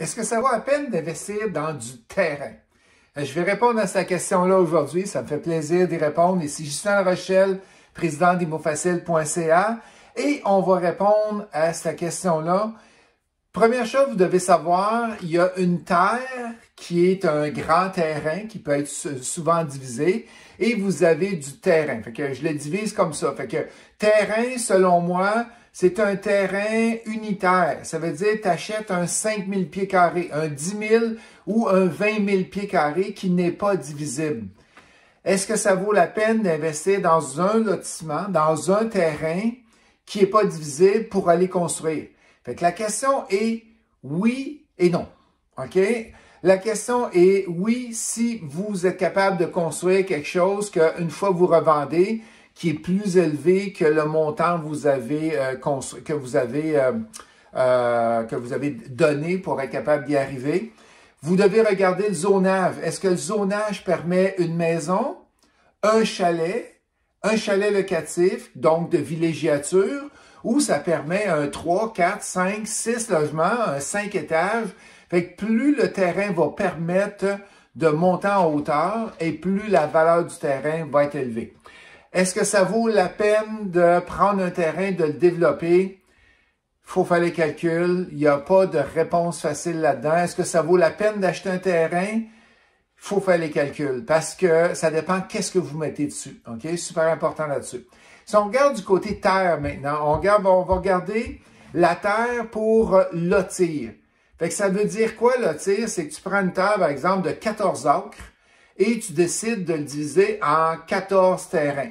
Est-ce que ça vaut la peine d'investir dans du terrain? Je vais répondre à cette question-là aujourd'hui. Ça me fait plaisir d'y répondre. Ici Justin Rochelle, président d'Immofacile.ca. Et on va répondre à cette question-là. Première chose, vous devez savoir, il y a une terre qui est un grand terrain qui peut être souvent divisé et vous avez du terrain. Fait que je le divise comme ça. Fait que terrain, selon moi, c'est un terrain unitaire. Ça veut dire que tu achètes un 5000 pieds carrés, un 10 000 ou un 20 000 pieds carrés qui n'est pas divisible. Est-ce que ça vaut la peine d'investir dans un lotissement, dans un terrain qui n'est pas divisible pour aller construire? Fait que la question est oui et non. OK? La question est oui si vous êtes capable de construire quelque chose qu'une fois vous revendez, qui est plus élevé que le montant que vous avez donné pour être capable d'y arriver. Vous devez regarder le zonage. Est-ce que le zonage permet une maison, un chalet locatif, donc de villégiature, ou ça permet un 3, 4, 5, 6 logements, un 5 étages. Fait que plus le terrain va permettre de monter en hauteur et plus la valeur du terrain va être élevée. Est-ce que ça vaut la peine de prendre un terrain, de le développer? Il faut faire les calculs. Il n'y a pas de réponse facile là-dedans. Est-ce que ça vaut la peine d'acheter un terrain? Il faut faire les calculs parce que ça dépend qu'est-ce que vous mettez dessus. OK? Super important là-dessus. Si on regarde du côté terre maintenant, on va regarder la terre pour lotir. Fait que ça veut dire quoi lotir? C'est que tu prends une terre, par exemple, de 14 acres et tu décides de le diviser en 14 terrains.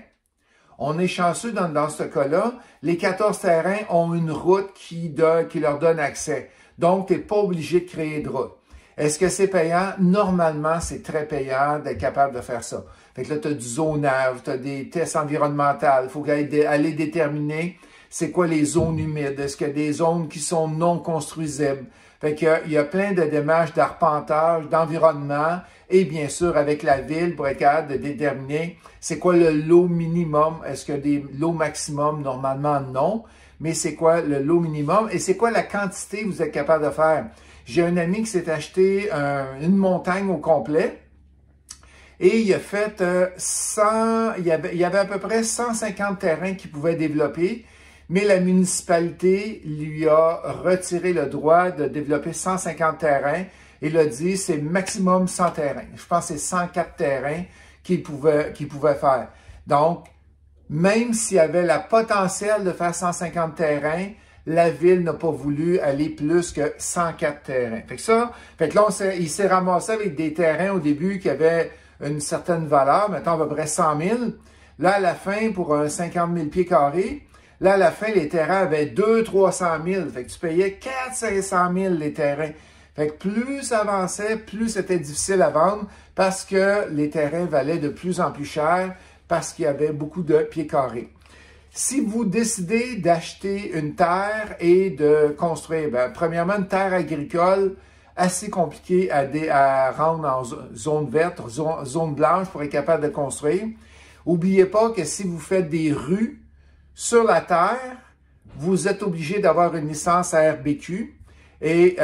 On est chanceux dans ce cas-là. Les 14 terrains ont une route qui leur donne accès. Donc, tu n'es pas obligé de créer de route. Est-ce que c'est payant? Normalement, c'est très payant d'être capable de faire ça. Fait que là, tu as du zonage, tu as des tests environnementaux. Il faut aller déterminer c'est quoi les zones humides. Est-ce qu'il y a des zones qui sont non construisibles? Fait qu'il y a plein de démarches d'arpentage, d'environnement et bien sûr avec la ville pour être capable de déterminer c'est quoi le lot minimum. Est-ce qu'il y a des lots maximum? Normalement, non. Mais c'est quoi le lot minimum et c'est quoi la quantité que vous êtes capable de faire? J'ai un ami qui s'est acheté une montagne au complet et il a fait il y avait à peu près 150 terrains qu'il pouvait développer, mais la municipalité lui a retiré le droit de développer 150 terrains et il a dit c'est maximum 100 terrains. Je pense que c'est 104 terrains qu'il pouvait faire. Donc, même s'il y avait la potentiel de faire 150 terrains, la ville n'a pas voulu aller plus que 104 terrains. Fait que là, il s'est ramassé avec des terrains au début qui avaient une certaine valeur, mettons à peu près 100 000. Là, à la fin, pour un 50 000 pieds carrés, là, à la fin, les terrains avaient 200-300 000. Fait que tu payais 400-500 000 les terrains. Fait que plus ça avançait, plus c'était difficile à vendre parce que les terrains valaient de plus en plus cher parce qu'il y avait beaucoup de pieds carrés. Si vous décidez d'acheter une terre et de construire, premièrement, une terre agricole, assez compliquée à rendre en zone verte, zone blanche pour être capable de construire. N'oubliez pas que si vous faites des rues sur la terre, vous êtes obligé d'avoir une licence ARBQ. Et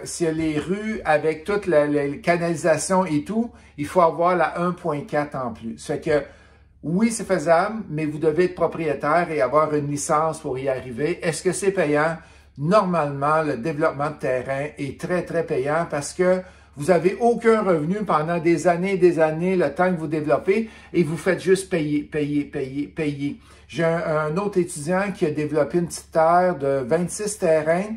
s'il y a les rues avec toute la canalisation et tout, il faut avoir la 1.4 en plus. Ça fait que oui, c'est faisable, mais vous devez être propriétaire et avoir une licence pour y arriver. Est-ce que c'est payant? Normalement, le développement de terrain est très, très payant parce que vous n'avez aucun revenu pendant des années, le temps que vous développez et vous faites juste payer. J'ai un autre étudiant qui a développé une petite terre de 26 terrains.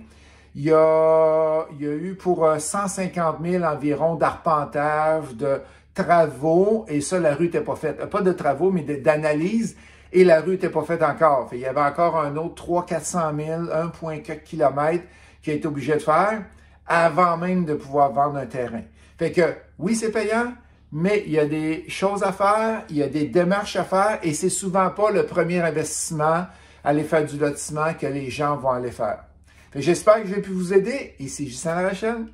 Il y a eu pour 150 000 environ d'arpentage, de travaux, et ça, la rue n'était pas faite. Pas de travaux, mais d'analyse, et la rue n'était pas faite encore. Il y avait encore un autre 300-400 000, 1,4 km qui a été obligé de faire avant même de pouvoir vendre un terrain. Fait que, oui, c'est payant, mais il y a des choses à faire, il y a des démarches à faire, et c'est souvent pas le premier investissement, aller faire du lotissement, que les gens vont aller faire. J'espère que j'ai pu vous aider. Ici Justin Rochelle.